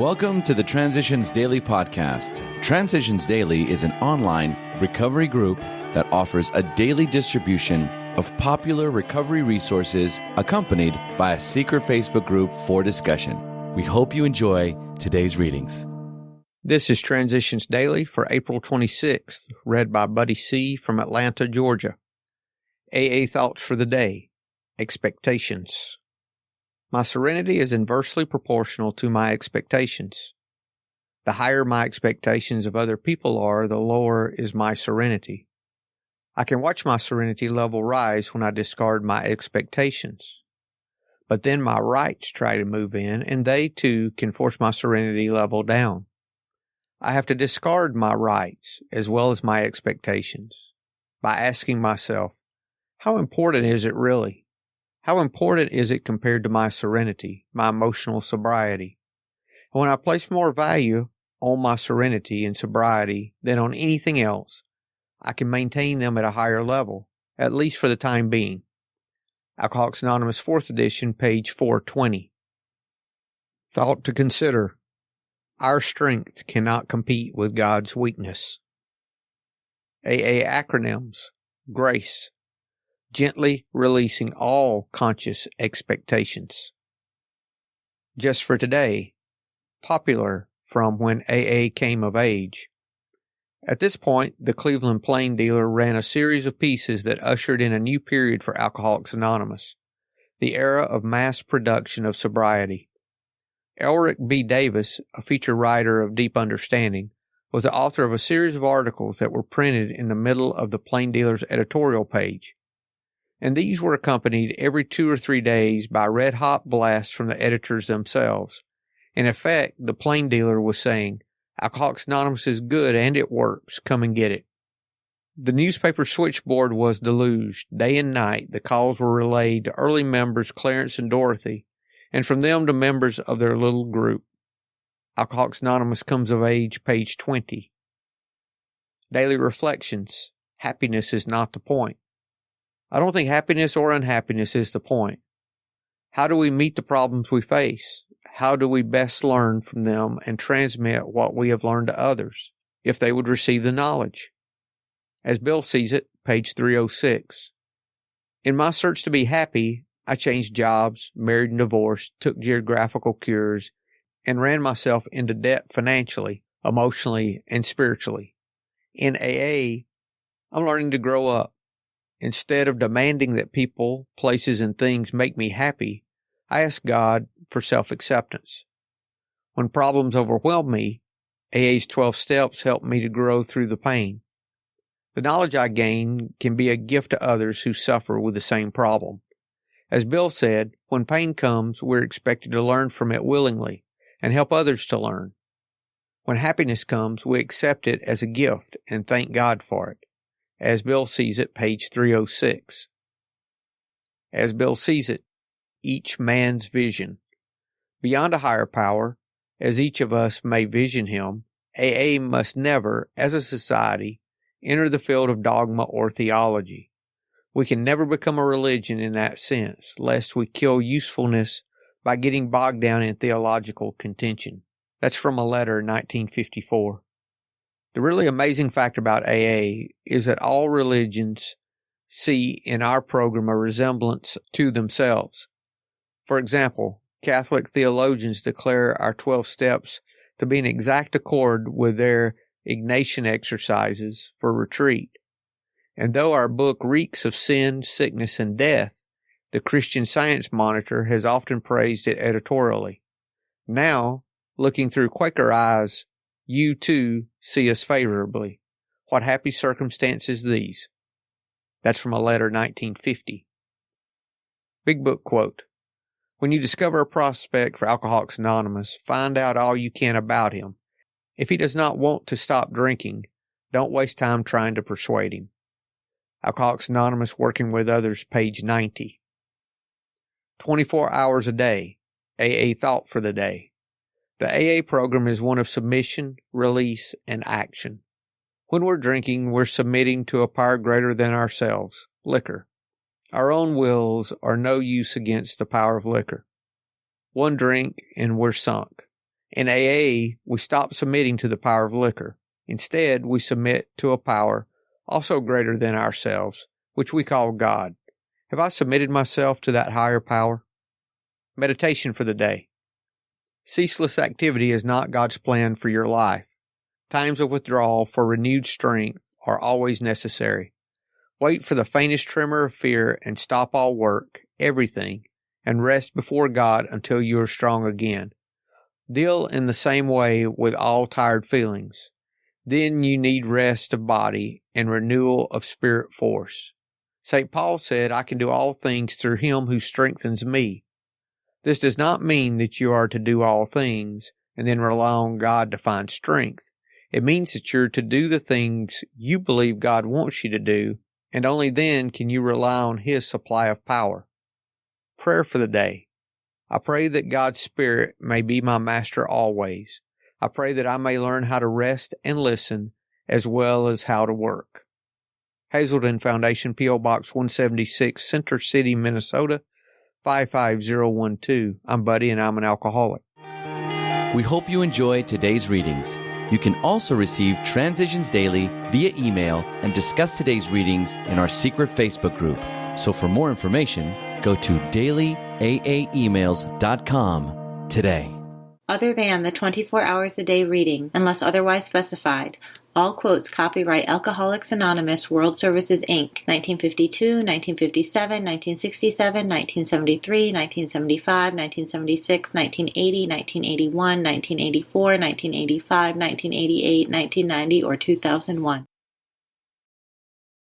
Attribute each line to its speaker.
Speaker 1: Welcome to the Transitions Daily podcast. Transitions Daily is an online recovery group that offers a daily distribution of popular recovery resources accompanied by a secret Facebook group for discussion. We hope you enjoy today's readings.
Speaker 2: This is Transitions Daily for April 26th, read by Buddy C. from Atlanta, Georgia. AA Thoughts for the Day. Expectations. My serenity is inversely proportional to my expectations. The higher my expectations of other people are, the lower is my serenity. I can watch my serenity level rise when I discard my expectations. But then my rights try to move in, and they too can force my serenity level down. I have to discard my rights as well as my expectations by asking myself, how important is it really? How important is it compared to my serenity, my emotional sobriety? And when I place more value on my serenity and sobriety than on anything else, I can maintain them at a higher level, at least for the time being. Alcoholics Anonymous 4th edition, page 420. Thought to consider. Our strength cannot compete with God's weakness. AA acronyms. GRACE. Gently releasing all conscious expectations. Just for today. Popular from when AA came of age. At this point, the Cleveland Plain Dealer ran a series of pieces that ushered in a new period for Alcoholics Anonymous, the era of mass production of sobriety. Elric B. Davis, a feature writer of Deep Understanding, was the author of a series of articles that were printed in the middle of the Plain Dealer's editorial page. And these were accompanied every 2 or 3 days by red-hot blasts from the editors themselves. In effect, the Plain Dealer was saying, Alcoholics Anonymous is good and it works. Come and get it. The newspaper switchboard was deluged. Day and night, the calls were relayed to early members Clarence and Dorothy, and from them to members of their little group. Alcoholics Anonymous comes of age, page 20. Daily Reflections. Happiness is not the point. I don't think happiness or unhappiness is the point. How do we meet the problems we face? How do we best learn from them and transmit what we have learned to others, if they would receive the knowledge? As Bill sees it, page 306. In my search to be happy, I changed jobs, married and divorced, took geographical cures, and ran myself into debt financially, emotionally, and spiritually. In AA, I'm learning to grow up. Instead of demanding that people, places, and things make me happy, I ask God for self-acceptance. When problems overwhelm me, AA's 12 steps help me to grow through the pain. The knowledge I gain can be a gift to others who suffer with the same problem. As Bill said, when pain comes, we're expected to learn from it willingly and help others to learn. When happiness comes, we accept it as a gift and thank God for it. As Bill sees it, page 306. As Bill sees it, each man's vision. Beyond a higher power, as each of us may vision him, AA must never, as a society, enter the field of dogma or theology. We can never become a religion in that sense, lest we kill usefulness by getting bogged down in theological contention. That's from a letter in 1954. The really amazing fact about AA is that all religions see in our program a resemblance to themselves. For example, Catholic theologians declare our 12 steps to be in exact accord with their Ignatian exercises for retreat. And though our book reeks of sin, sickness, and death, the Christian Science Monitor has often praised it editorially. Now, looking through Quaker eyes, you, too, see us favorably. What happy circumstances these. That's from a letter 1950. Big Book quote. When you discover a prospect for Alcoholics Anonymous, find out all you can about him. If he does not want to stop drinking, don't waste time trying to persuade him. Alcoholics Anonymous Working with Others, page 90. 24 hours a day. AA Thought for the Day. The AA program is one of submission, release, and action. When we're drinking, we're submitting to a power greater than ourselves, liquor. Our own wills are no use against the power of liquor. One drink and we're sunk. In AA, we stop submitting to the power of liquor. Instead, we submit to a power also greater than ourselves, which we call God. Have I submitted myself to that higher power? Meditation for the day. Ceaseless activity is not God's plan for your life. Times of withdrawal for renewed strength are always necessary. Wait for the faintest tremor of fear and stop all work, everything, and rest before God until you are strong again. Deal in the same way with all tired feelings. Then you need rest of body and renewal of spirit force. St. Paul said, I can do all things through him who strengthens me. This does not mean that you are to do all things and then rely on God to find strength. It means that you're to do the things you believe God wants you to do, and only then can you rely on His supply of power. Prayer for the day. I pray that God's Spirit may be my master always. I pray that I may learn how to rest and listen as well as how to work. Hazelden Foundation, P.O. Box 176, Center City, Minnesota, 55012. I'm Buddy and I'm an alcoholic.
Speaker 1: We hope you enjoyed today's readings. You can also receive Transitions Daily via email and discuss today's readings in our secret Facebook group. So for more information, go to dailyaaemails.com today.
Speaker 3: Other than the 24 hours a day reading, unless otherwise specified, all quotes copyright Alcoholics Anonymous World Services, Inc., 1952, 1957, 1967, 1973, 1975, 1976, 1980, 1981, 1984, 1985, 1988, 1990, or 2001.